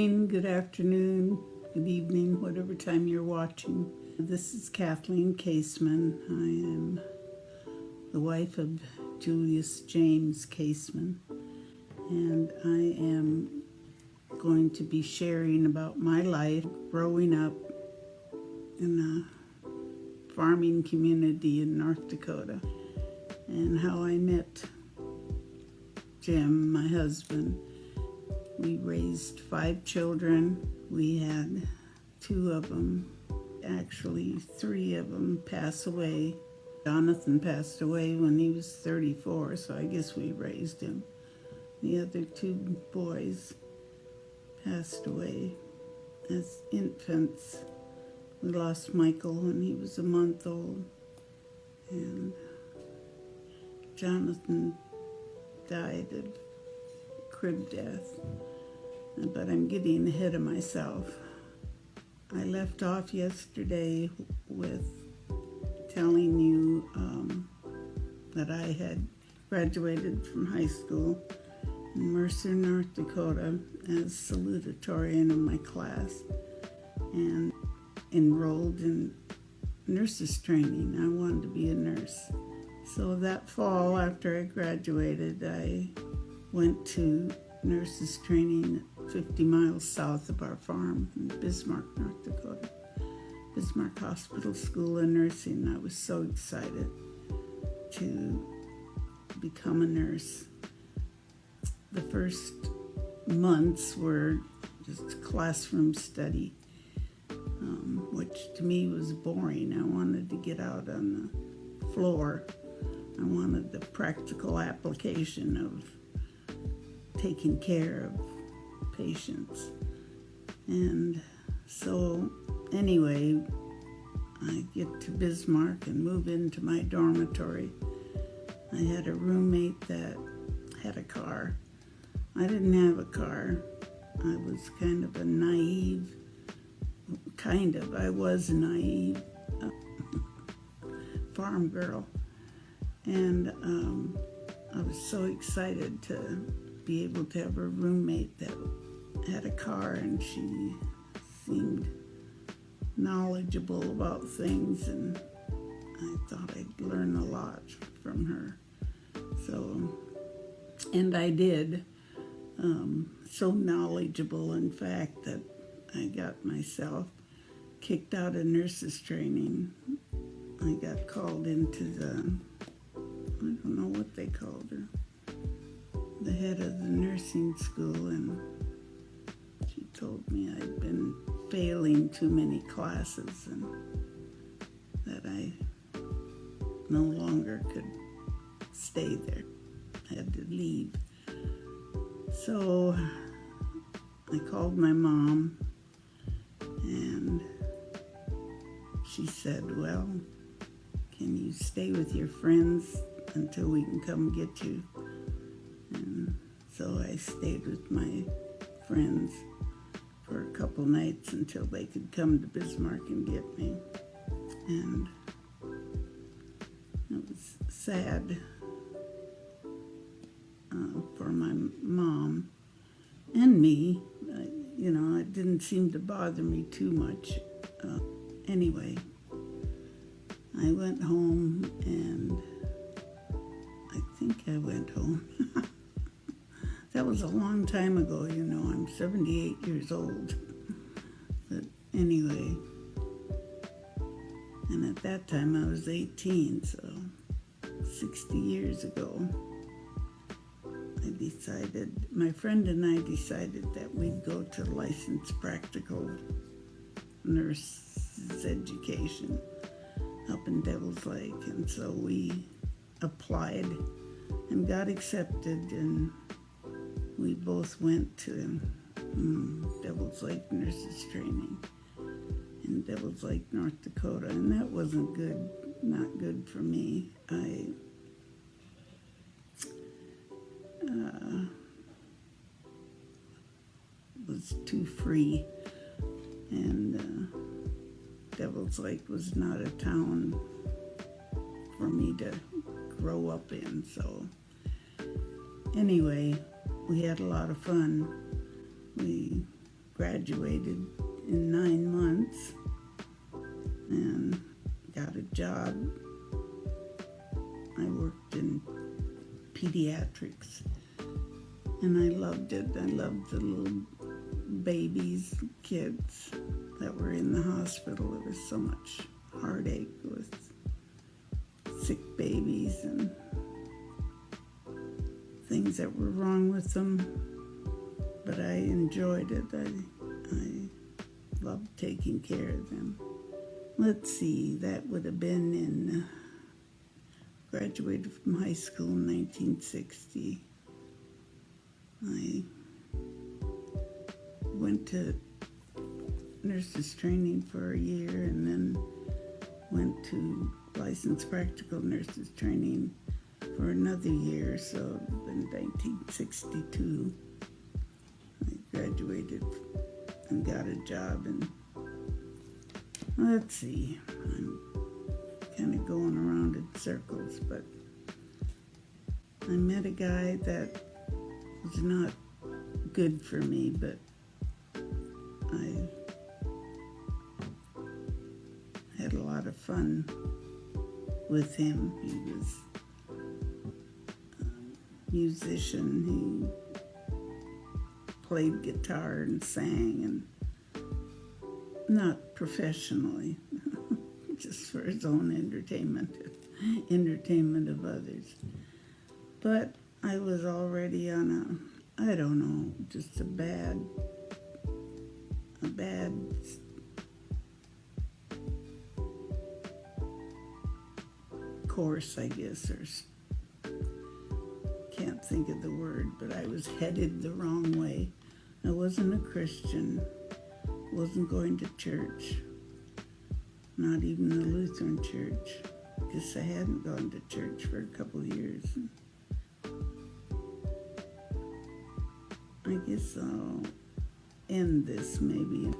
morning, good afternoon, good evening, whatever time you're watching. This is Kathleen Kaseman. I am the wife of Julius James Kaseman, and I am going to be sharing about my life growing up in a farming community in North Dakota and how I met Jim, my husband. We raised 5 children. We had 2 of them, actually 3 of them pass away. Jonathan passed away when he was 34, so I guess we raised him. The other 2 boys passed away as infants. We lost Michael when he was a month old, and Jonathan died of crib death. But I'm getting ahead of myself. I left off yesterday with telling you that I had graduated from high school in Mercer, North Dakota as salutatorian of my class and enrolled in nurses training. I wanted to be a nurse. So that fall after I graduated, I went to nurses training 50 miles south of our farm in Bismarck, North Dakota. Bismarck Hospital School of Nursing. I was so excited to become a nurse. The first months were just classroom study, which to me was boring. I wanted to get out on the floor. I wanted the practical application of taking care of patients. And so anyway, I get to Bismarck and move into my dormitory. I had a roommate that had a car. I didn't have a car. I was kind of a naive, I was a naive farm girl. And I was so excited to be able to have a roommate that had a car, and she seemed knowledgeable about things, and I thought I'd learn a lot from her. So, and I did, so knowledgeable, in fact, that I got myself kicked out of nurses training. I got called into I don't know what they called her, the head of the nursing school, and she told me I'd been failing too many classes and that I no longer could stay there. I had to leave. So I called my mom, and she said, well, can you stay with your friends until we can come get you? And so I stayed with my friends for a couple nights until they could come to Bismarck and get me. And it was sad for my mom and me. It didn't seem to bother me too much. Anyway, I went home, and I think I went home. That was a long time ago, I'm 78 years old. But anyway, and at that time I was 18, so 60 years ago, my friend and I decided that we'd go to licensed practical nurses education up in Devil's Lake. And so we applied and got accepted, and we both went to Devil's Lake nurses training in Devil's Lake, North Dakota, and that wasn't good, not good for me. I was too free, and Devil's Lake was not a town for me to grow up in. So anyway, we had a lot of fun. We graduated in 9 months and got a job. I worked in pediatrics, and I loved it. I loved the little babies, kids that were in the hospital. There was so much heartache with sick babies and things that were wrong with them, but I enjoyed it. I loved taking care of them. Let's see, that would have been in, graduated from high school in 1960. I went to nurses training for a year and then went to licensed practical nurses training for another year. So in 1962, I graduated and got a job. And let's see, I'm kind of going around in circles, but I met a guy that was not good for me, but I had a lot of fun with him. He was a musician. He played guitar and sang, and not professionally, just for his own entertainment of others. But I was already on I don't know, just a bad course, I guess, or can't think of the word, but I was headed the wrong way. I wasn't a Christian, wasn't going to church, not even the Lutheran church, because I hadn't gone to church for a couple of years. I guess I'll end this maybe.